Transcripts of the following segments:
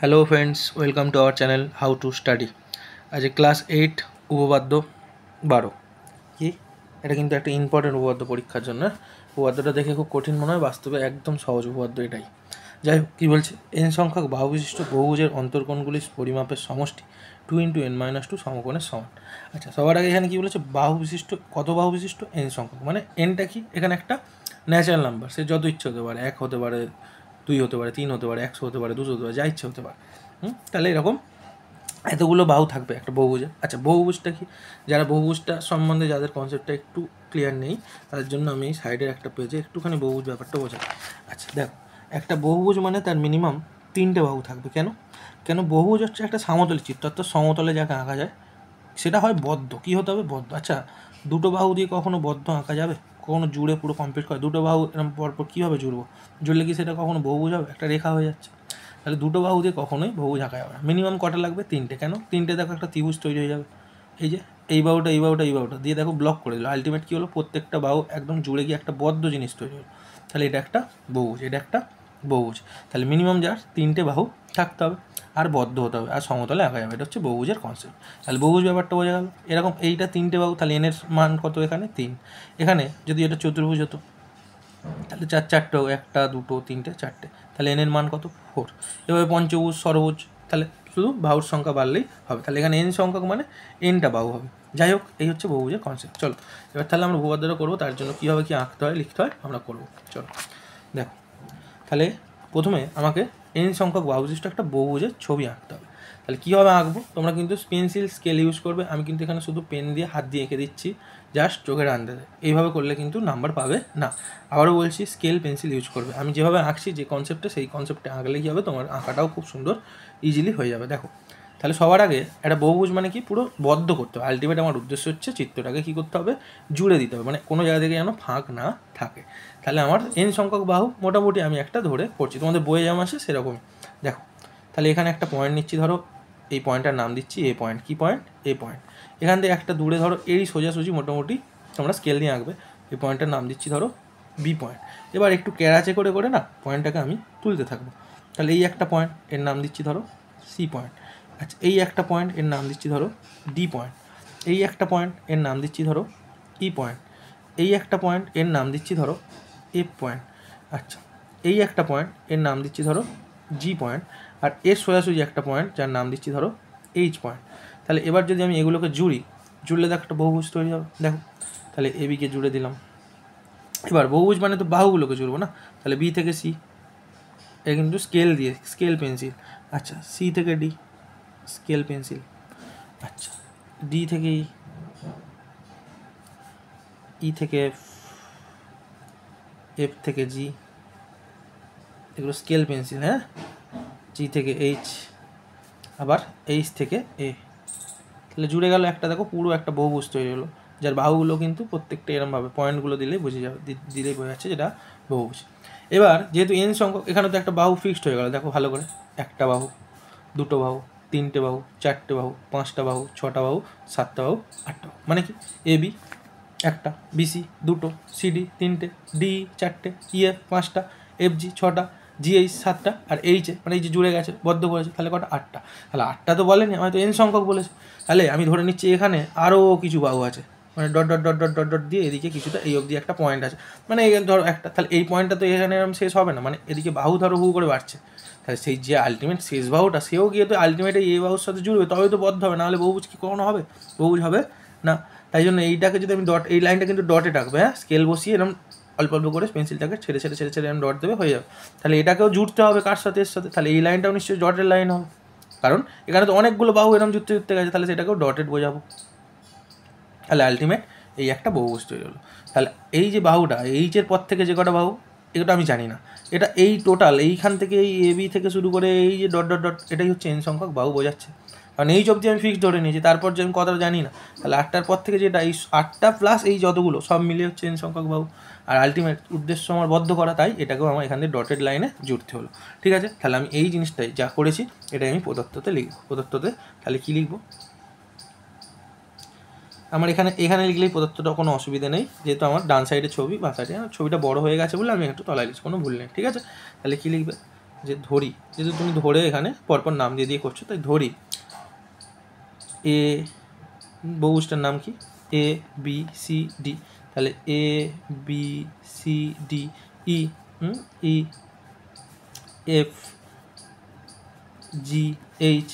Hello friends, welcome to our channel how to study. আজ class 8 উপপাদ্য 12 কি এটা কিন্তু একটা ইম্পর্টেন্ট উপপাদ্য পরীক্ষার জন্য। উপপাদ্যটা দেখে খুব কঠিন মনে হয়, বাস্তবে একদম সহজ উপপাদ্য এটাই। যাই হোক, কী বলছে, এন সংখ্যক বাহু বিশিষ্ট বহুভুজের অন্তর্কোণগুলির পরিমাপের সমষ্টি 2 × n-2 সমকোণের সমান। আচ্ছা, সবার আগে এখানে কী বলেছে, বাহু বিশিষ্ট, কত বাহু বিশিষ্ট? এন সংখ্যক। মানে এনটা কি, এখানে একটা ন্যাচারাল নাম্বার, সে যত ইচ্ছে হতে পারে, 1 হতে পারে, 2 হতে পারে, 3 হতে পারে, 100 হতে পারে, 200 হতে পারে, যা ইচ্ছে হতে পারে। তাহলে এরকম এতগুলো বাহু থাকবে একটা বহুভুজে। আচ্ছা, বহুভুজটা কি, যারা বহুভুজটা সম্বন্ধে যাদের কনসেপ্টটা একটু ক্লিয়ার নেই তাদের জন্য আমি সাইডের একটা পেজে একটুখানি বহুভুজ ব্যাপারটা বোঝাই। আচ্ছা দেখো, একটা বহুভুজ মানে তার মিনিমাম 3টে বাহু থাকবে। কেন বহুভুজ হচ্ছে একটা সমতল চিত্র, অর্থাৎ সমতলে যাকে আঁকা যায় সেটা হয় বদ্ধ। কী হতে হবে? বদ্ধ। আচ্ছা, দুটো বাহু দিয়ে কখনো বদ্ধ আঁকা যাবে? কখনো জুড়ে পুরো কমপ্লিট করে দুটো বাহু এরকম পরপর কীভাবে জুড়বো? জুড়লে কি সেটা কখনো বহুভুজ হবে? একটা রেখা হয়ে যাচ্ছে। তাহলে দুটো বাহু দিয়ে কখনোই বহুভুজ আঁকা যাবে না। মিনিমাম কটা লাগবে? 3টে। কেন 3টে? দেখো একটা ত্রিভুজ তৈরি হয়ে যাবে। এই যে এই বাহুটা, এই বাহুটা, এই বাহুটা দিয়ে দেখো ব্লক করে দিল। আলটিমেট কী হলো? প্রত্যেকটা বাহু একদম জুড়ে গিয়ে একটা বদ্ধ জিনিস তৈরি হলো। তাহলে এটা একটা বহুভুজ, এটা একটা বহুভুজ। তাহলে মিনিমাম যার 3টে বাহু থাকতে হবে, আর বদ্ধ হতে হবে, আর সমতলে আঁকা যাবে। এটা হচ্ছে বহুভুজের কনসেপ্ট। তাহলে বহুভুজ ব্যাপারটা বোঝা গেল। এরকম এইটা 3টে বাহু, তাহলে এনের মান কত? এখানে 3। এখানে যদি এটা চতুর্ভুজ হতো তাহলে 4 বাহু, 1 2 3 4। তাহলে এনের মান কত? 4। এভাবে পঞ্চভুজ, ষড়ভুজ, তাহলে শুধু বাহুর সংখ্যা বাড়লেই হবে। তাহলে এখানে এন সংখ্যক মানে এনটা বাহু হবে। যাই হোক, এই হচ্ছে বহুভুজের কনসেপ্ট। চলো এবার তাহলে আমরা উপপাদ্যটা করবো, তার জন্য কীভাবে কী আঁকতে হয়, লিখতে হয় আমরা করবো। চলো দেখো, তাহলে প্রথমে আমাকে এন সংখ্যক বাহু বিশিষ্ট একটা বহুভুজের ছবি আঁকতে হবে। তাহলে কীভাবে আঁকবো? তোমরা কিন্তু পেন্সিল স্কেল ইউজ করবে। আমি কিন্তু এখানে শুধু পেন দিয়ে হাত দিয়ে এঁকে দিচ্ছি, জাস্ট চোখের আন্দাজে। এইভাবে করলে কিন্তু নাম্বার পাবে না। আবারও বলছি, স্কেল পেন্সিল ইউজ করবে। আমি যেভাবে আঁকছি, যে কনসেপ্টে, সেই কনসেপ্টে আঁকলে কী হবে, তোমার আঁকাটাও খুব সুন্দর ইজিলি হয়ে যাবে। দেখো, তাহলে সবার আগে একটা বহুভুজ মানে কি, পুরো বদ্ধ করতে হবে। আলটিমেট আমার উদ্দেশ্য হচ্ছে চিত্রটাকে কী করতে হবে, জুড়ে দিতে হবে, মানে কোনো জায়গা থেকে যেন ফাঁক না থাকে। তাহলে আমার এন সংখ্যক বাহু মোটামুটি আমি একটা ধরে করছি, তোমাদের বইয়ে যেমন আসে সেরকমই। দেখো, তাহলে এখানে একটা পয়েন্ট নিচ্ছি, ধরো এই পয়েন্টটার নাম দিচ্ছি এ পয়েন্ট। কী পয়েন্ট? এ পয়েন্ট। এখান থেকে একটা দূরে ধরো এই সোজাসুজি মোটামুটি তোমরা স্কেল দিয়ে আঁকবে, এই পয়েন্টটার নাম দিচ্ছি ধরো বি পয়েন্ট। এবার একটু ক্যারাচে করে করে না পয়েন্টটাকে আমি তুলতে থাকবো। তাহলে এই একটা পয়েন্ট, এর নাম দিচ্ছি ধরো সি পয়েন্ট। আচ্ছা, এই একটা পয়েন্ট, এর নাম দিচ্ছি ধরো ডি পয়েন্ট। এই একটা পয়েন্ট, এর নাম দিচ্ছি ধরো ই পয়েন্ট। এই একটা পয়েন্ট, এর নাম দিচ্ছি ধরো এফ পয়েন্ট। আচ্ছা, এই একটা পয়েন্ট, এর নাম দিচ্ছি ধরো জি পয়েন্ট। আর এর সোজাসুজি একটা পয়েন্ট, যার নাম দিচ্ছি ধরো এইচ পয়েন্ট। তাহলে এবার যদি আমি এগুলোকে জুড়লে দেখো একটা বহুভুজ তৈরি হবে। দেখো, তাহলে এ বিকে জুড়ে দিলাম। এবার বহুভুজ মানে তো বাহুগুলোকে জুড়বো না। তাহলে বি থেকে সি, এ কিন্তু স্কেল দিয়ে, স্কেল পেন্সিল। আচ্ছা, সি থেকে ডি, স্কেল পেন্সিল। আচ্ছা, ডি থেকে ই, ই থেকে এফ, এফ থেকে জি, এগুলো স্কেল পেন্সিল। হ্যাঁ, জি থেকে এইচ, আবার এইচ থেকে এ। তাহলে জুড়ে গেল একটা। দেখো, পুরো একটা বহুভুজ তৈরি হলো, যার বাহুগুলো কিন্তু প্রত্যেকটা এরমভাবে পয়েন্টগুলো দিলেই বুঝে যাবে, দিলেই বোঝা যাচ্ছে যেটা বহুভুজ। এবার যেহেতু এন সংখ্যক, এখানে তো একটা বাহু ফিক্সড হয়ে গেল। দেখো ভালো করে, একটা বাহু, দুটো বাহু, 3টে বাহু, 4টে বাহু, 5টা বাহু, 6টা বাহু, 7টা বাহু, 8টা বাহু। মানে কি, এ বি একটা, বিসি দুটো, সিডি 3টে, ডি 4টে, ইএফ 5টা, এফ জি 6টা, জিএইচ 7টা, আর এইচে মানে এই যে জুড়ে গেছে, বদ্ধ করেছে, তাহলে কটা? 8টা। তাহলে 8টা তো বলেনি, আমি তো এন সংখ্যক বলেছে। তাহলে আমি ধরে নিচ্ছি এখানে আরও কিছু বাহু আছে, মানে dot dot dot dot dot dot দিয়ে এদিকে কিছুটা এই অবধি একটা পয়েন্ট আছে, মানে এই ধরো একটা। তাহলে এই পয়েন্টটা তো এখানে এরকম শেষ হবে না, মানে এদিকে বাহু ধরো হু করে বাড়ছে। তাহলে সেই যে আলটিমেট শেষ বাহুটা, সেও গিয়ে তো আলটিমেট এই বাহুর সাথে জুড়বে, তবে তো বদ্ধ হবে, নাহলে বহুভুজ কি কখনো হবে? বহুভুজ হবে না। তাই জন্য এইটাকে যদি আমি ডট, এই লাইনটা কিন্তু ডটে ডাকবে। হ্যাঁ, স্কেল বসিয়ে এরকম অল্প অল্প করে পেন্সিলটাকে ছেড়ে ছেড়ে ছেড়ে ছেড়ে এরকম ডট দেবে, হয়ে যাবে। তাহলে এটাকেও জুড়তে হবে কার সাথে? এর সাথে। তাহলে এই লাইনটাও নিশ্চয়ই ডটের লাইন হবে, কারণ এখানে তো অনেকগুলো বাহু এরকম জুড়তে জুড়তে গেছে, তাহলে সেটাকেও ডটেড বোঝাবো। তাহলে আলটিমেট এই একটা বহুভুজ তৈরি হলো। তাহলে এই যে বাহুটা, এইচের পর থেকে যে কটা বাহু, এগুলো আমি জানি না। এটা এই টোটাল এইখান থেকে এই এ বি থেকে শুরু করে এই যে ডট ডট ডট, এটাই হচ্ছে এন সংখ্যক বাহু বোঝাচ্ছে। কারণ এই অবধি আমি ফিক্স ধরে নিয়েছি, তারপর যে আমি কথাটা জানি না। তাহলে 8টার পর থেকে যেটা, এই 8টা প্লাস এই যতগুলো সব মিলিয়ে হচ্ছে এন সংখ্যক বাহু। আর আলটিমেট উদ্দেশ্য আমার বদ্ধ করা, তাই এটাকেও আমার এখান থেকে ডটেড লাইনে জুড়তে হলো। ঠিক আছে, তাহলে আমি এই জিনিসটাই যা করেছি এটাই আমি প্রদত্ততে লিখব। প্রদত্ততে তাহলে কী লিখব? আমার এখানে লিখলেই প্রদত্তটা কোনো অসুবিধা নেই, যেহেতু আমার ডান সাইডে ছবি, বা সাইডে ছবিটা বড় হয়ে গেছে বলে আমি একটু তলায় লিখছি, কোনো ভুল নেই। ঠিক আছে, তাহলে কী লিখবে? যে ধরি, যেহেতু তুমি ধরে এখানে পরপর নাম দিয়ে দিয়ে করছো, তাই ধরি এ, বহুভুজটার নাম কি এ বি সি ডি, তাহলে A B C D E, E F G H.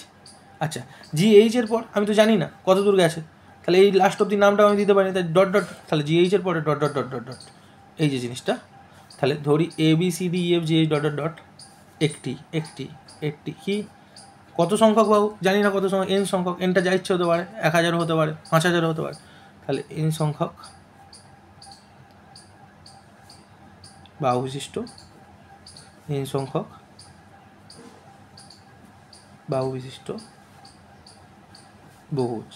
আচ্ছা, জি এইচের পর আমি তো জানি না কত দূর গেছে, তাহলে এই লাস্ট অব্দি নামটা আমি দিতে পারি, তাই ডট ডট, তাহলে জি এইচের পরে dot dot dot dot dot, এই যে জিনিসটা। তাহলে ধরি A B C D E F G H dot dot dot, একটি একটি একটি কি কত সংখ্যক বাহু জানি না, কত সংখ্যক এন সংখ্যক, এনটা যা ইচ্ছে হতে পারে, 1000 হতে পারে, 5000 হতে পারে, তাহলে এন সংখ্যক বাহু বিশিষ্ট, এন সংখ্যক বাহু বিশিষ্ট বহুভুজ।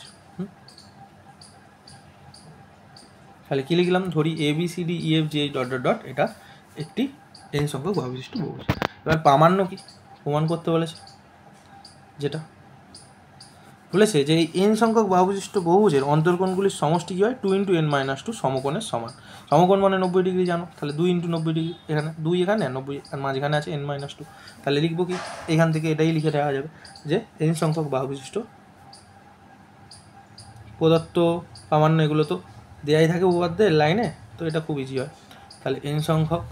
তাহলে কী লিখলাম, ধরি A B C D E F G H dot dot dot, এটা একটি এন সংখ্যক বাহু বিশিষ্ট বহুভুজ। এবার প্রামাণ্য কি প্রমাণ করতে বলেছে, যেটা বলেছে যে এই এন সংখ্যক বাহু বিশিষ্ট বহুভুজের অন্তর্কোণগুলির সমষ্টি কী হয়, 2 × n-2 সমকোণের সমান। সমকোণ মানে 90 ডিগ্রি জানো, তাহলে 2 × 90 ডিগ্রি, এখানে 2 এখানে 90 আর মাঝখানে আছে n-2, তাহলে লিখবো কি এখান থেকে এটাই লিখে দেওয়া যাবে যে এন সংখ্যক বাহু বিশিষ্ট প্রদত্ত প্রামাণ্য, এগুলো তো দেয়াই থাকে উপপাদ্যের লাইনে, তো এটা খুব ইজি হয়। তাহলে এন সংখ্যক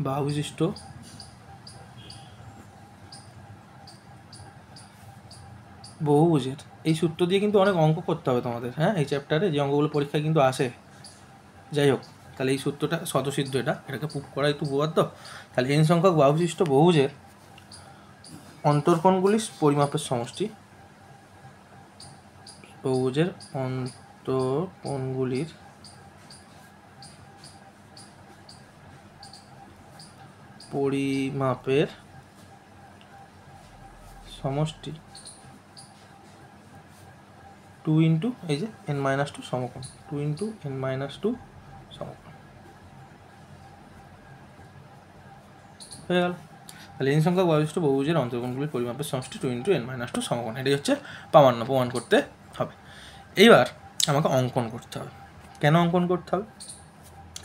বাহু বিশিষ্ট বহুভুজের, এই সূত্র দিয়ে কিন্তু অনেক অঙ্ক করতে হবে তোমাদের, হ্যাঁ এই চ্যাপ্টারে যে অঙ্কগুলো পরীক্ষায় কিন্তু আসে। যাই হোক, তাহলে এই সূত্রটা স্বতঃসিদ্ধ, এটাকে প্রুফ করাই তো উপপাদ্য। তাহলে এন সংখ্যক বাহু বিশিষ্ট বহুভুজের অন্তর্কোণগুলির পরিমাপের সমষ্টি, বহুভুজের অন্তর্কোণগুলির পরিমাপের সমষ্টি 2 × এই যে n-2 সমকোণ, 2 × n-2 সমকোণ হয়ে গেল। তাহলে এন সংখ্যক বাহু বিশিষ্ট বহুভুজের অন্তর্কোণগুলির পরিমাপের সমষ্টি 2 × n-2 সমকোণ, এটাই হচ্ছে প্রামাণ্য, প্রমাণ করতে হবে। এইবার আমাকে অঙ্কন করতে হবে। কেন অঙ্কন করতে হবে,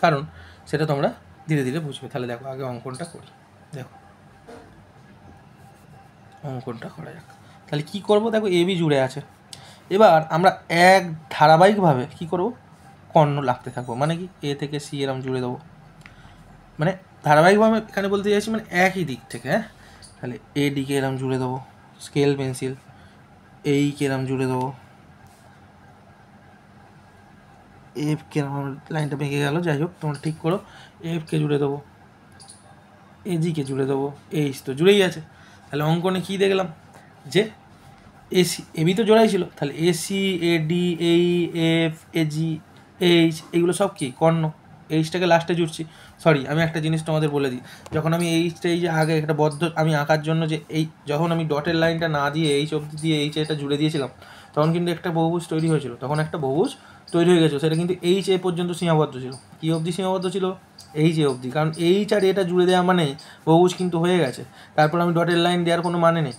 কারণ সেটা তোমরা ধীরে ধীরে বুঝবে। তাহলে দেখো আগে অঙ্কনটা করি, দেখো অঙ্কনটা করা যাক। তাহলে কী করবো, দেখো এ বি জুড়ে আছে, এবার আমরা এক ধারাবাহিকভাবে কী করব, কর্ণ লাগতে থাকবো, মানে কি এ থেকে সি এরম জুড়ে দেবো, মানে ধারাবাহিকভাবে এখানে বলতে চাইছি মানে একই দিক থেকে, হ্যাঁ। তাহলে এ ডিকে এরম জুড়ে দেবো, স্কেল পেন্সিল, এইকে এরম জুড়ে দেবো, এফকে আমার লাইনটা ভেঙে গেল, যাই হোক তোমরা ঠিক করো, এফকে জুড়ে দেবো, এজিকে জুড়ে দেবো, এইচ তো জুড়েই আছে। তাহলে অঙ্কনে কী দেখলাম যে এসি এবি তো জোড়াই ছিল, তাহলে AC AD AE F AG H এগুলো সব কি কর্ণ, এইচটাকে লাস্টে জুড়ছি। সরি, আমি একটা জিনিস তোমাদের বলে দিই, যখন আমি এইচটা এই যে আগে একটা বদ্ধ আমি আঁকার জন্য যে এই যখন আমি ডটের লাইনটা না দিয়ে এইচ অবধি দিয়ে এইচ এটা জুড়ে দিয়েছিলাম, তখন কিন্তু একটা বহুভুজ তৈরি হয়েছিল, তখন একটা বহুভুজ তৈরি হয়ে গেছিলো, সেটা কিন্তু এইচ এ পর্যন্ত সীমাবদ্ধ ছিল। কী অবধি সীমাবদ্ধ ছিল, এইচ এ অবধি, কারণ এইচ আর এটা জুড়ে দেওয়া মানেই বহুভুজ কিন্তু হয়ে গেছে, তারপর আমি ডটের লাইন দেওয়ার কোনো মানে নেই।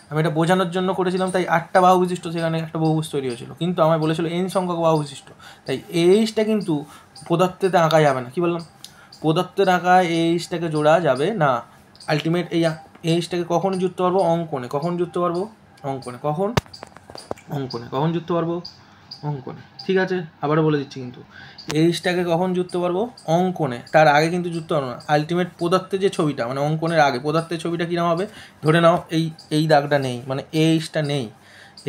আমি এটা বোঝানোর জন্য করেছিলাম, তাই 8টা বাহু বিশিষ্ট সেখানে একটা বহুভুজ তৈরি হয়েছিল, কিন্তু আমায় বলেছিল এন সংখ্যক বাহু বিশিষ্ট, তাই এইচটা কিন্তু পদার্থেতে আঁকা যাবে না। কী বললাম, পদার্থের আঁকায় এইচটাকে জোড়া যাবে না। আলটিমেট এই এইচটাকে কখন জুড়তে পারবো, অঙ্কনে। কখন জুড়তে পারবো, অঙ্কনে। কখন, অঙ্কনে। কখন জুড়তে পারবো, অঙ্কনে। ঠিক আছে, আবারও বলে দিচ্ছি, কিন্তু এইচটাকে কখন জুড়তে পারবো, অঙ্কনে, তার আগে কিন্তু জুড়তে পারবো না। আলটিমেট পদার্থের যে ছবিটা, মানে অঙ্কনের আগে পদার্থের ছবিটা কীরকম হবে, ধরে নাও এই দাগটা নেই, মানে এইচটা নেই,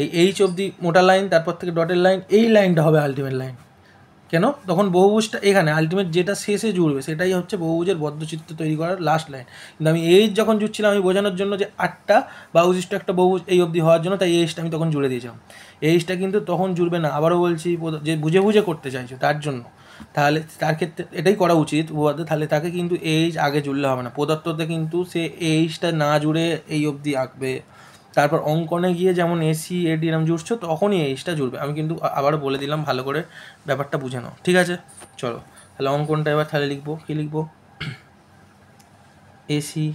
এই এইচ অবধি মোটা লাইন, তারপর থেকে ডটের লাইন, এই লাইনটা হবে আলটিমেট লাইন। কেন, তখন বহুভুজটা এখানে আলটিমেট যেটা শেষে জুড়বে সেটাই হচ্ছে বহুভুজের বদ্ধচিত্র তৈরি করার লাস্ট লাইন। কিন্তু আমি এইচ যখন জুড়ছিলাম, আমি বোঝানোর জন্য যে 8টা বাহুবিশিষ্ট একটা বহুভুজ এই অবধি হওয়ার জন্য, তাই এইচটা আমি তখন জুড়ে দিয়েছিলাম। এইচটা কিন্তু তখন জুড়বে না, আবারও বলছি, যে বুঝে বুঝে করতে চাইছো তার জন্য, তাহলে তার ক্ষেত্রে এটাই করা উচিত উপপাদ্যে, তাহলে তাকে কিন্তু এইচ আগে জুড়লে হবে না। পদার্থতে কিন্তু সে এইচটা না জুড়ে এই অবধি আঁকবে, তারপর অঙ্কনে গিয়ে যেমন এসি এডি এরম জুড়ছো তখনই এইচটা জুড়বে। আমি কিন্তু আবারও বলে দিলাম, ভালো করে ব্যাপারটা বুঝে নাও, ঠিক আছে। চলো তাহলে অঙ্কনটা এবার তাহলে লিখবো, কী লিখবো, এসি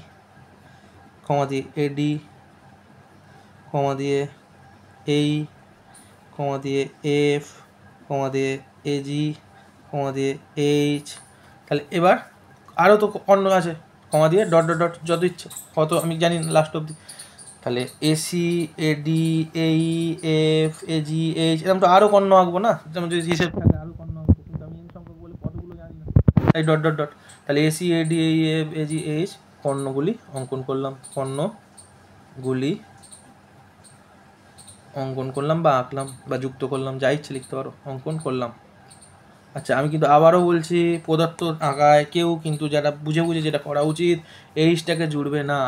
কমা দিয়ে এডি কমা দিয়ে এই কমা দিয়ে এফ কমা দিয়ে এজি কমা দিয়ে এইচ। তাহলে এবার আরও তো কর্ণ আছে, কমা দিয়ে ডট ডট ডট যত ইচ্ছে, কত আমি জানি না লাস্ট অবধি। তাহলে AC, AD, AE, F, AG, H, এরকম তো আরও কর্ণ আঁকবো না, যেমন যদি হিসেব থাকে আরও কর্ণ আঁকবো, কিন্তু আমি এন সংখ্যক বলে কতগুলো জানি না, তাই ডট ডট ডট। তাহলে AC, AD, AE, F, AG, H কর্ণগুলি অঙ্কন করলাম, কর্ণগুলি অঙ্কন করলাম বা আঁকলাম বা যুক্ত করলাম, যা ইচ্ছে লিখতে পারো, অঙ্কন করলাম। আচ্ছা, আমি কিন্তু আবারও বলছি, পদার্থ আঁকায় কেউ কিন্তু যারা বুঝে বুঝে যেটা করা উচিত, এইচটাকে জুড়বে না।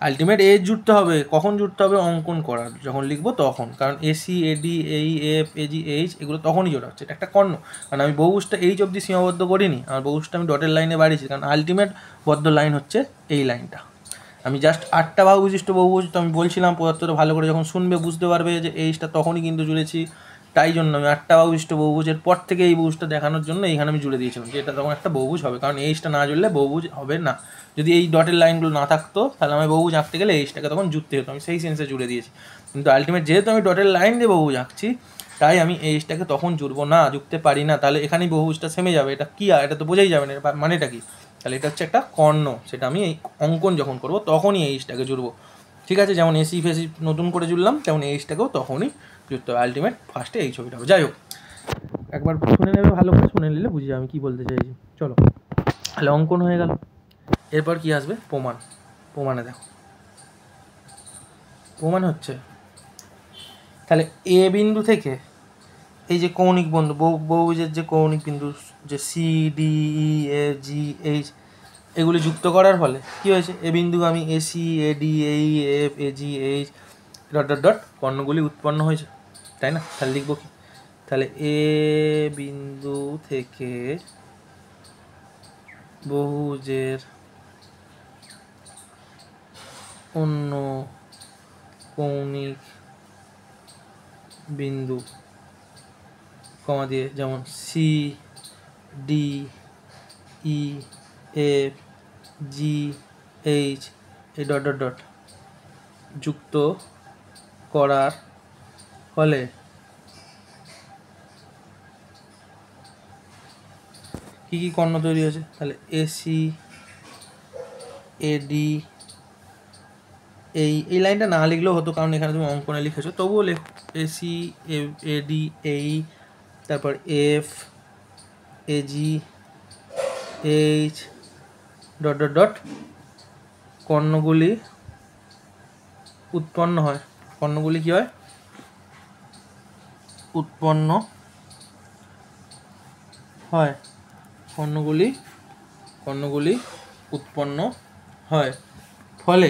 আলটিমেট এইচ জুড়তে হবে, কখন জুড়তে হবে? অঙ্কন করার যখন লিখবো তখন, কারণ AC, AD, AE, F, AG, H এগুলো তখনই জোড়া হচ্ছে, এটা একটা কর্ণ। কারণ আমি বহুভুজটা এইচ অবধি সীমাবদ্ধ করিনি, আমার বহুভুজটা আমি ডটের লাইনে বাড়িয়েছি, কারণ আলটিমেট বদ্ধ লাইন হচ্ছে এই লাইনটা। আমি জাস্ট 8টা বাহু বিশিষ্ট বহুভুজ, তো আমি বলছিলাম পদার্থটা ভালো করে যখন শুনবে বুঝতে পারবে যে এইচটা তখনই কিন্তু জুড়েছি, তাই জন্য আমি 8টা বাহু বিশিষ্ট বহুভুজের পর থেকে এই বহুভুজটা দেখানোর জন্য এইখানে আমি জুড়ে দিয়েছিলাম যে এটা তখন একটা বহুভুজ হবে, কারণ এইচটা না জুড়লে বহুভুজ হবে না। যদি এই ডটের লাইনগুলো না থাকতো তাহলে আমি বহুভুজ আঁকতে গেলে এইচটাকে তখন জুড়তে হতো, আমি সেই সেন্সে জুড়ে দিয়েছি। কিন্তু আলটিমেট যেহেতু আমি ডটের লাইন দিয়ে বহুভুজ আঁকছি, তাই আমি এইচটাকে তখন জুড়বো না, জুড়তে পারি না, তাহলে এখানেই বহুভুজটা থেমে যাবে। এটা কি, এটা তো বোঝাই যাবে না মানেটা কি। তাহলে এটা হচ্ছে একটা কর্ণ, সেটা আমি এই অঙ্কন যখন করব তখনই এইচটাকে জুড়বো, ঠিক আছে? যেমন এসি ফেসি নতুন করে জুড়লাম, তেমন এইচটাকেও তখনই জুড়তে হবে। আলটিমেট ফার্স্টে এই ছবিটা হবে। যাই হোক, একবার শুনে নেবে, ভালো করে শুনে নিলে বুঝি আমি কী বলতে চাইছি। চলো, তাহলে অঙ্কন হয়ে গেল। এরপর কি আসবে? প্রমাণ। প্রমাণে দেখো, প্রমাণ হচ্ছে তাহলে এ বিন্দু থেকে এই যে কৌণিক বিন্দু, বহুভুজের যে কৌণিক বিন্দু, যে C, D, E, F, G, H এগুলি যুক্ত করার ফলে কী হয়েছে? এ বিন্দু আমি AC, AD, AE, F, AG, H dot dot dot কর্ণগুলি উৎপন্ন হয়েছে, তাই না? তাহলে লিখবো কি? তাহলে এ বিন্দু থেকে বহুভুজের অন্য কৌণিক বিন্দু কমা দিয়ে, যেমন C, D, E, F, G, H এই ডট ডট ডট যুক্ত করার ফলে কী কী কর্ণ তৈরি হয়েছে? তাহলে এসি, এডি, এই লাইনটা না লিখলেও হতো, কারণ এখানে তুমি অঙ্কনে লিখেছো, তবুও লেখো এসি, এডি, এই, তারপর AF, AG, H dot dot dot কর্ণগুলি উৎপন্ন হয়। কর্ণগুলি কী হয়? উৎপন্ন হয়। কর্ণগুলি উৎপন্ন হয়। ফলে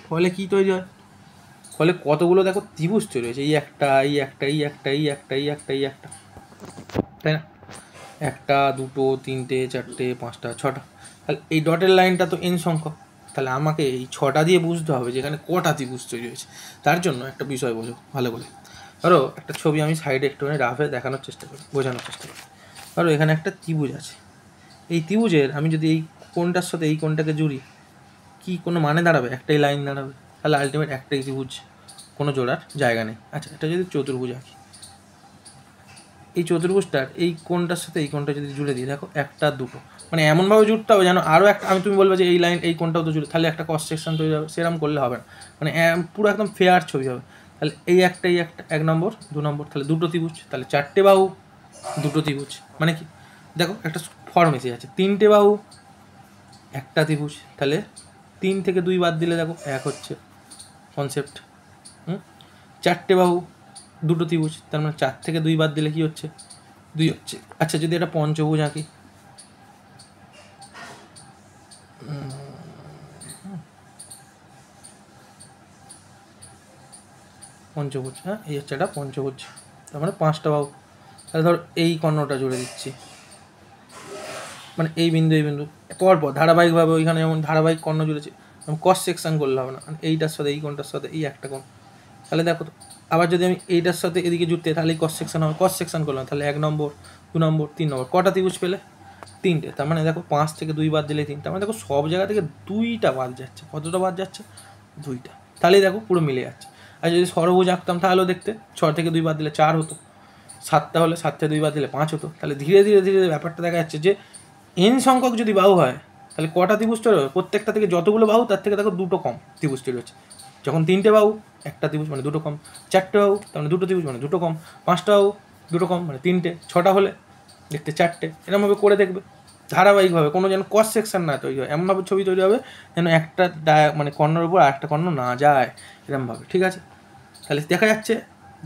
ফলে কী তৈরি হয়? ফলে কতগুলো দেখো ত্রিভুজ তৈরি হয়েছে, এই একটা, এই একটা, এই একটা, এই একটা, এই একটা, এই একটা, তাই না? একটা, দুটো, তিনটে, চারটে, পাঁচটা, ছটা। তাহলে এই ডটের লাইনটা তো এন সংখ্যক, তাহলে আমাকে এই 6টা দিয়ে বুঝতে হবে যে এখানে কটা ত্রিভুজ তৈরি হয়েছে। তার জন্য একটা বিষয় বোঝো ভালো করে। ধরো একটা ছবি আমি সাইডে একটুখানি রাফে দেখানোর চেষ্টা করি, বোঝানোর চেষ্টা করি। ধরো এখানে একটা ত্রিভুজ আছে, এই ত্রিভুজের আমি যদি এই কোণটার সাথে এই কোণটাকে জুড়ি, কি কোনো মানে দাঁড়াবে? একটাই লাইন দাঁড়াবে, তাহলে আলটিমেট একটাই ত্রিভুজ, কোনো জোড়ার জায়গা নেই। আচ্ছা, এটা যদি চতুর্ভুজ আঁকি, এই চতুর্ভুজটার এই কোণটার সাথে এই কোণটা যদি জুড়ে দিই, দেখো একটা, দুটো, মানে এমনভাবে জুড়তে হবে যেন আরও একটা, আমি তুমি বলবে যে এই লাইন এই কোণটাও তো জুড়ে, তাহলে একটা ক্রস সেকশন তৈরি হবে, সেরকম করলে হবে না, মানে পুরো একদম ফেয়ার ছবি হবে। তাহলে এই একটা, এই একটা, 1 নম্বর, 2 নম্বর, তাহলে দুটো ত্রিভুজ, তাহলে 4টে বাহু, দুটো ত্রিভুজ, মানে কি? দেখো একটা ফর্ম এসে যাচ্ছে, 3টে বাহু, একটা ত্রিভুজ, তাহলে 3 থেকে 2 বাদ দিলে দেখো 1 হচ্ছে কনসেপ্ট। 4টে বাহু, দুটো ত্রিভুজ, তার মানে 4 থেকে 2 বাদ দিলে কি হচ্ছে? 2 হচ্ছে। আচ্ছা, যদি এটা পঞ্চভুজ আঁকি, পঞ্চভুজ, হ্যাঁ এই হচ্ছে একটা পঞ্চভুজ, তার মানে 5টা বাহু। তাহলে ধর এই কর্ণটা জুড়ে দিচ্ছি, মানে এই বিন্দু পরপর ধারাবাহিকভাবে, ওইখানে যেমন ধারাবাহিক কর্ণ জুড়েছে, ক্রস সেকশন করলে হবে না, মানে এইটার সাথে এই কোণটার সাথে এই একটা কোণ। তাহলে দেখো তো, আবার যদি আমি এইটার সাথে এদিকে জুড়তে, তাহলে ক্রস সেকশন হবে, ক্রস সেকশন করলাম, তাহলে 1 নম্বর, 2 নম্বর, 3 নম্বর, কটা ত্রিভুজ পেলে? 3টে। তার মানে দেখো 5 থেকে 2 বাদ দিলে 3, তার মানে দেখো সব জায়গা থেকে 2টা বাদ যাচ্ছে। কতটা বাদ যাচ্ছে? 2টা। তাহলেই দেখো পুরো মিলে যাচ্ছে। আর যদি ষড়ভুজ আঁকতাম তাহলেও দেখতে 6 থেকে 2 বাদ দিলে 4 হতো, 7টা হলে 7 থেকে 2 বাদ দিলে 5 হতো। তাহলে ধীরে ধীরে ধীরে ব্যাপারটা দেখা যাচ্ছে যে এন সংখ্যক যদি বাহু হয় তাহলে কটা ত্রিভুজ তৈরি হবে? প্রত্যেকটা থেকে যতগুলো বাহু তার থেকে দেখো দুটো কম ত্রিভুজ তৈরি হচ্ছে। যখন 3টে বাহু একটা ত্রিভুজ মানে দুটো কম, 4টে বাহু তার মানে দুটো ত্রিভুজ মানে দুটো কম, 5টা বাহু দুটো কম মানে 3টে, 6টা হলে দেখতে 4টে। এরকমভাবে করে দেখবে ধারাবাহিকভাবে, কোনো যেন ক্রস সেকশন না তৈরি হয়, এমনভাবে ছবি তৈরি হবে যেন একটা মানে কর্ণের উপর আর একটা কর্ণ না যায়, এরকমভাবে। ঠিক আছে, তাহলে দেখা যাচ্ছে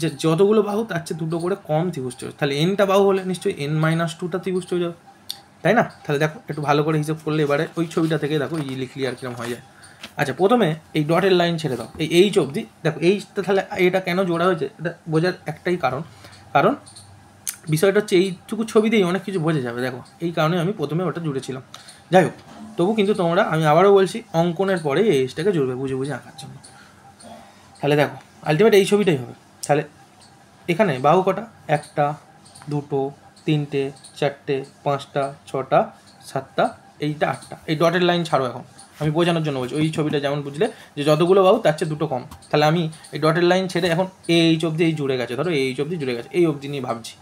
যে যতগুলো বাহু তার চেয়ে দুটো করে কম ত্রিভুজ তৈরি। তাহলে এনটা বাহু হলে নিশ্চয়ই n-2টা ত্রিভুজ তৈরি হবে, তাই না? তাহলে দেখো একটু ভালো করে হিসাব করলে এবারে ওই ছবিটা থেকে দেখো ইজিলি ক্লিয়ার কিরম হয়ে যায়। আচ্ছা, প্রথমে এই ডটের লাইন ছেড়ে দাও, এই এইচ অবধি দেখো। এইচটা তাহলে এটা কেন জোড়া হয়েছে এটা বোঝার একটাই কারণ বিষয়টা হচ্ছে এইটুকু ছবিতেই অনেক কিছু বোঝা যাবে। দেখো এই কারণে আমি প্রথমে ওটা জুড়েছিলাম। যাই হোক, তবু কিন্তু তোমরা, আমি আবারও বলছি, অঙ্কনের পরে এই এইচটাকে জুড়বে বুঝে বুঝে আঁকার জন্য। তাহলে দেখো আলটিমেট এই ছবিটাই হবে। তাহলে এখানে বাহু কটা? 1টা 2টো 3টে 4টে 5টা 6টা 7টা, এইটা 8টা। এই ডটের লাইন ছাড়ো, এখন আমি বোঝানোর জন্য বলছি। ওই ছবিটা যেমন বুঝলে যে যতগুলো বাহু তার চেয়ে দুটো কম। তাহলে আমি এই ডটের লাইন ছেড়ে এখন এইচ অবধি এই জুড়ে গেছে, ধরো এইচ অবধি জুড়ে গেছে, এই অবধি নিয়ে ভাবছি।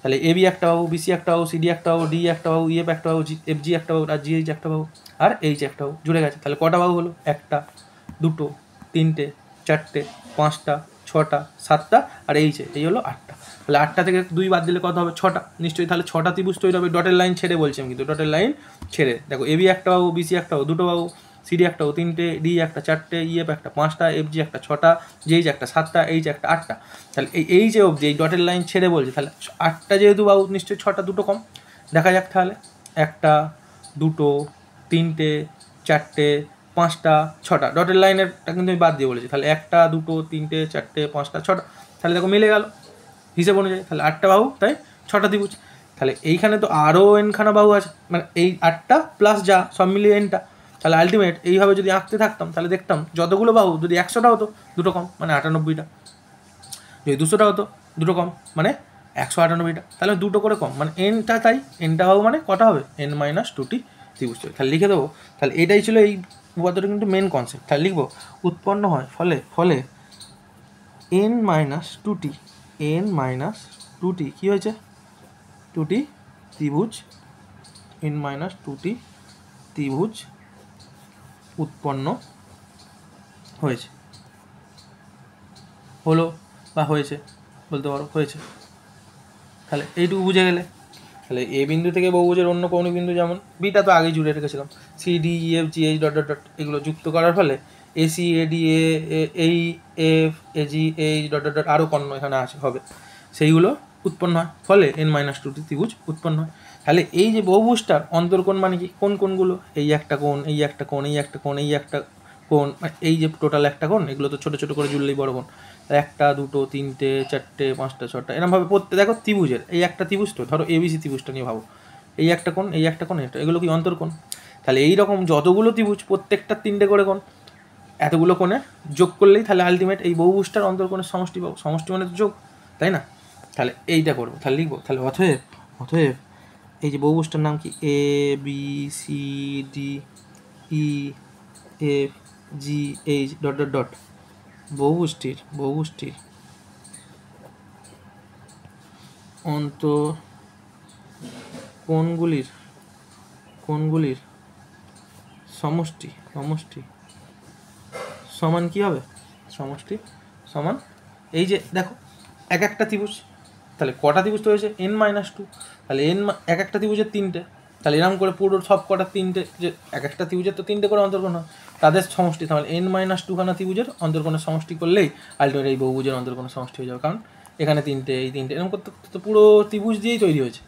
তাহলে এবি একটা বাহু, বিসি একটা বাহু, সিডি একটা বাহু, ডি একটা বাহু, ইএফ একটা বাহু, এফজি একটা বাহু, আর জিএইচ একটা বাহু, আর এইচ একটা বাহু জুড়ে গেছে। তাহলে কটা বাহু হলো? 1টা 2টো 3টে 4টে 5টা 6টা 7টা, আর এই হলো 8টা। তাহলে 8টা থেকে 2 বাদ দিলে কত হবে? 6টা নিশ্চয়ই। তাহলে 6টা ত্রিভুজ তৈরি হবে ডটের লাইন ছেড়ে, বলছি আমি কিন্তু ডটের লাইন ছেড়ে। দেখো এবি একটা বাহু, বিসি একটা বাহু, দুটো বাহু, সিডি একটা বাহু 3টে, ডি একটা 4টে, ইএফ একটা 5টা, এফজি একটা 6টা, জিএইচ একটা 7টা, এইচ একটা 8টা। তাহলে এই যে অবধি এই ডটের লাইন ছেড়ে বলছে, তাহলে 8টা যেহেতু বাহু নিশ্চয়ই 6টা দুটো কম। দেখা যাক তাহলে 1টা 2টো 3টে 4টে 5টা 6টা, ডটের লাইনেরটা কিন্তু আমি বাদ দিয়ে বলেছি। তাহলে 1টা 2টো 3টে 4টে 5টা 6টা, তাহলে দেখো মিলে গেল হিসেব অনুযায়ী। তাহলে 8টা বাহু তাই 6টা ত্রিভুজ। তাহলে এইখানে তো আরও এনখানা বাহু আছে, মানে এই 8টা প্লাস যা সব মিলিয়ে এনটা। তাহলে আলটিমেট এইভাবে যদি আঁকতে থাকতাম তাহলে দেখতাম যতগুলো বাহু, যদি 100টা হতো দুটো কম মানে 98টা, যদি 200টা হতো দুটো কম মানে 198টা, তাহলে দুটো করে কম মানে এনটা, তাই এনটা বাহু মানে কটা হবে? n-2টি ত্রিভুজ। তাহলে লিখে দেবো। তাহলে এটাই ছিল এই উপপাদ্যটা কিন্তু মেন কনসেপ্ট। তাহলে লিখবো উৎপন্ন হয় ফলে n-2টি n-2টি কী হয়েছে? 2টি ত্রিভুজ, n-2টি ত্রিভুজ উৎপন্ন হয়েছে, হলো বা হয়েছে বলতে পারো, হয়েছে। তাহলে এইটুকু বুঝে গেলে। তাহলে এ বিন্দু থেকে বহুভুজের অন্য কৌণিক বিন্দু, যেমন বিটা তো আগেই জুড়ে রেখেছিলাম, C D E F G H dot dot dot, এগুলো যুক্ত করার ফলে AC AD AE F AG H dot dot dot আরও কর্ণ এখানে আছে হবে, সেইগুলো উৎপন্ন হয়, ফলে n-2টি ত্রিভুজ উৎপন্ন হয়। তাহলে এই যে বহুভুজটার অন্তর্কোণ মানে কি? কোন কোণগুলো? এই একটা কোণ, এই একটা কোণ, এই একটা কোণ, এই একটা কোণ, এই যে টোটাল একটা কোণ, এগুলো তো ছোটো ছোটো করে জুড়লেই বড় কোণ। 1টা 2টো 3টে 4টে 5টা 6টা, এরকমভাবে প্রত্যেক দেখো ত্রিভুজের এই একটা ত্রিভুজ, তো ধরো এবিসি ত্রিভুজটা নিয়ে ভাবো, এই একটা কোণ, এই একটা কোণ, এটা, এগুলো কি অন্তর্কোণ? তাহলে এইরকম যতগুলো ত্রিভুজ প্রত্যেকটা 3টে করে কোণ, এতগুলো কোণে যোগ করলেই তাহলে আলটিমেট এই বহুভুজটার অন্তর্কোণের সমষ্টি পাবো। সমষ্টি মানে তো যোগ, তাই না? তাহলে এইটা করবো, তাহলে লিখবো, তাহলে অতএব এই যে বহুভুজটার নাম কি? A B C D E F G H dot dot dot, বহুভুজটির কোণগুলির সমষ্টি সমান কি হবে? সমষ্টি সমান এই যে দেখো এক একটা ত্রিভুজ, তাহলে কটা ত্রিভুজ তো হয়েছে? n-2। তাহলে এক একটা ত্রিভুজের 3টে, তাহলে এরকম করে পুরো সব কটা 3টে, যে এক একটা ত্রিভুজের তো 3টে করে অন্তর্কোণ হয়, তাদের সমষ্টি, তাহলে n-2খানা ত্রিভুজের অন্তর্কোণের সমষ্টি করলেই আলটিমেট এই বহুভুজের অন্তর্কোণের সমষ্টি হয়ে যাবে। কারণ এখানে 3টে, এই 3টে, এরকম করতে তো পুরো ত্রিভুজ দিয়েই তৈরি হয়েছে,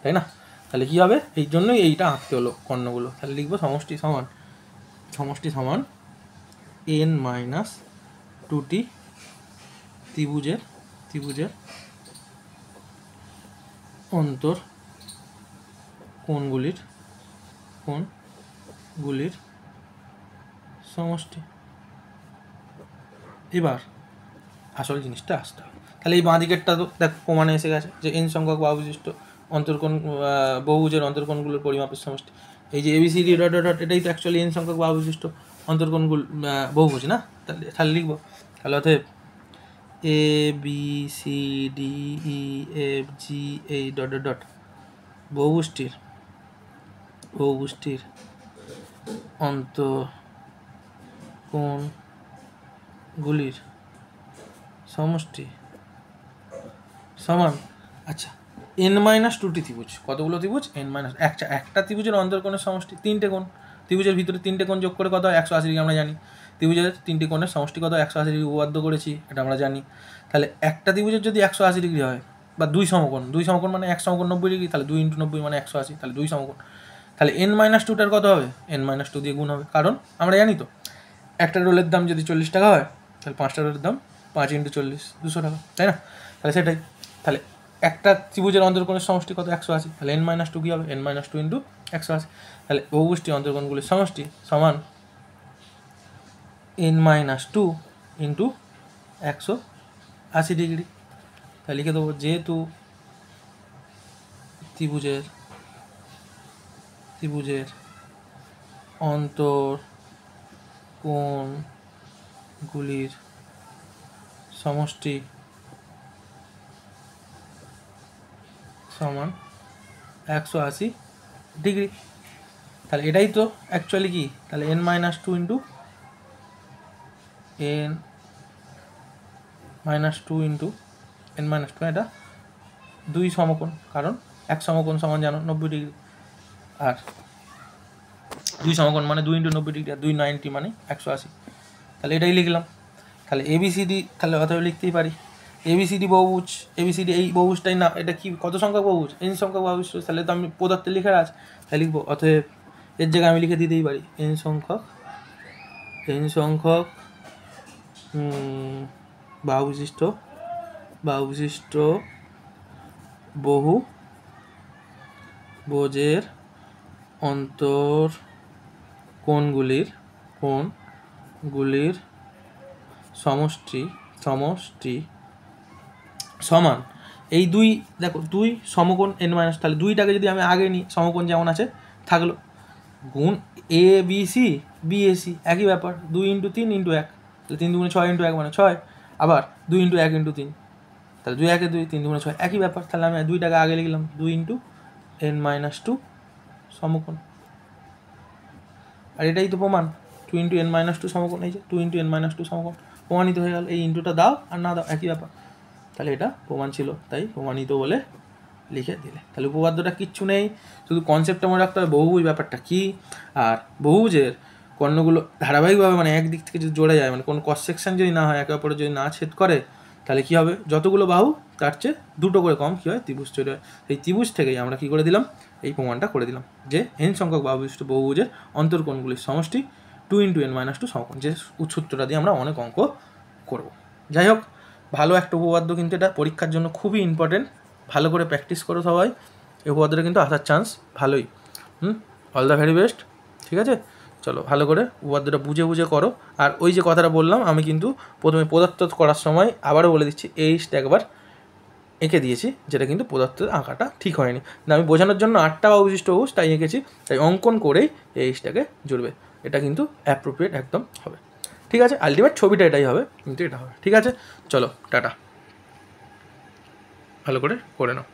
তাই না? তাহলে কী হবে? এই জন্যই এইটা আঁকতে হলো কর্ণগুলো। তাহলে লিখবো সমষ্টি সমান n-2টি ত্রিভুজের কোণগুলির সমষ্টি। এবার আসল জিনিসটা আসতে হবে। তাহলে এই বাঁ দিকেরটা তো দেখ প্রমাণে এসে গেছে যে n সংখ্যক বাহু বিশিষ্ট অন্তর্কোণ, বহুভুজের অন্তর্কোণগুলোর পরিমাপের সমষ্টি। এই যে এবিসিডি ডট ডট ডট, এটাই তো অ্যাকচুয়ালি n সংখ্যক বাহু বিশিষ্ট অন্তর্কোণগুলো, বহুভুজ না? তাহলে লিখবো, তাহলে অতএব A B C D E F G H dot dot dot বহুভুজটির অন্তঃকোণগুলির সমষ্টি সমান, আচ্ছা n-2টি ত্রিভুজ, কতগুলো ত্রিভুজ একটা ত্রিভুজের অন্তর্কোণের সমষ্টি 3টে কোণ, ত্রিভুজের ভিতরে 3টে কোণ যোগ করে কত হয় 180 ডিগ্রি আমরা জানি, ত্রিভুজের 3টি কোণের সমষ্টি কত 180 ডিগ্রি উপপাদ্য করেছি, এটা আমরা জানি। তাহলে একটা ত্রিভুজের যদি 180 ডিগ্রি হয় বা দুই সমকোণ মানে এক সমকোণ 90 ডিগ্রি, তাহলে 2 × 90 মানে 180, তাহলে দুই সমকোণ, তাহলে n-2টার কত হবে n-2 দিয়ে গুণ হবে, কারণ আমরা জানি তো একটা রোলের দাম যদি 40 টাকা হয় তাহলে 5টা রোলের দাম 5 × 40 200 টাকা, তাই না? তাহলে সেটাই, তাহলে একটা ত্রিভুজের অন্তর্কোণের সমষ্টি কত 180, তাহলে n-2 কী হবে n-2 × 180, তাহলে বহুভুজটি অন্তর্কোণগুলির সমষ্টি সমান n-2 × 180 ডিগ্রি। তাহলে লিখে দেবো যেহেতু ত্রিভুজের অন্তর্কোণগুলির সমষ্টি সমান 180 ডিগ্রি। তাহলে এটাই তো অ্যাকচুয়ালি কি, তাহলে n-2 এটা দুই সমকোণ, কারণ এক সমকোণ সমান জানো 90 ডিগ্রি, আর দুই সমকোণ মানে 2 × 90 ডিগ্রি, আর 2 90 মানে 180, তাহলে এটাই লিখলাম। তাহলে ABCD তাহলে অতএব লিখতেই পারি ABCD বহুভুজ, ABCD এই বহুভুজটাই না, এটা কি কত সংখ্যক বহুভুজ n সংখ্যক বহুভুজ, তাহলে তো আমি পদার্থে লিখে আছে তাই লিখবো, অতএব এর জায়গায় আমি লিখে দিতেই পারি n সংখ্যক বাহুবিশিষ্ট বহুভুজের অন্তর্কোণগুলির সমষ্টি সমান এই দুই, দেখো দুই সমকোণ n-, তাহলে দুইটাকে যদি আমি আগে নিই সমকোণ যেমন আছে থাকলো, গুণ ABC BAC একই ব্যাপার, 2 × 3 × 1, তাহলে 3 × 6 × 1 মানে 6, আবার 2 × 1 × 3, তাহলে 2 × 1 2, 3 × 6 একই ব্যাপার, তাহলে আমি দুইটাকে আগে লিখলাম 2 × n-2 সমকোণ, আর এটাই তো প্রমাণ 2 × n-2 সমকোণ, এই যে 2 × n-2 সমকোণ প্রমাণিত হয়ে গেল, এই ইন্টুটা দাও আর না দাও একই ব্যাপার, তাহলে এটা প্রমাণ ছিল তাই প্রমাণিত বলে লিখে দিলে। তাহলে উপপাদ্যটা কিচ্ছু নেই, শুধু কনসেপ্টটা মনে রাখতে হবে বহুভুজ ব্যাপারটা কী, আর বহুভুজের কর্ণগুলো ধারাবাহিকভাবে মানে একদিক থেকে যদি জোড়া যায়, মানে কোনো ক্রস সেকশন যদি না হয়, একে অপরে যদি না ছেদ করে, তাহলে কী হবে যতগুলো বাহু তার চেয়ে দুটো করে কম কী হয় ত্রিভুজ তৈরি হয়। এই ত্রিভুজ থেকেই আমরা কী করে দিলাম এই প্রমাণটা করে দিলাম যে n সংখ্যক বাহুবিশিষ্ট বহুভুজের অন্তর্কোণগুলির সমষ্টি 2 × n-2 সমকোণ, যে সূত্রটা দিয়ে আমরা অনেক অঙ্ক করব। যাই হোক, ভালো একটা উপপাদ্য, কিন্তু এটা পরীক্ষার জন্য খুবই ইম্পর্টেন্ট, ভালো করে প্র্যাকটিস করো সবাই, এই উপপাদ্যটা কিন্তু আসার চান্স ভালোই। অল দ্য ভেরি বেস্ট, ঠিক আছে? চলো ভালো করে উপপাদ্যটা বুঝে করো। আর ওই যে কথাটা বললাম আমি কিন্তু প্রথমে পদার্থ করার সময় আবারও বলে দিচ্ছি, এইচটা একবার এঁকে দিয়েছি, যেটা কিন্তু পদার্থের আঁকাটা ঠিক হয়নি, না আমি বোঝানোর জন্য 8টা বাহুবিশিষ্ট বহুভুজ তাই এঁকেছি, তাই অঙ্কন করেই এইচটাকে জুড়বে, এটা কিন্তু অ্যাপ্রোপ্রিয়েট একদম হবে, ঠিক আছে? আলটিমেট ছবিটা এটাই হবে, কিন্তু এটা হবে, ঠিক আছে? চলো টাটা, ভালো করে নাও।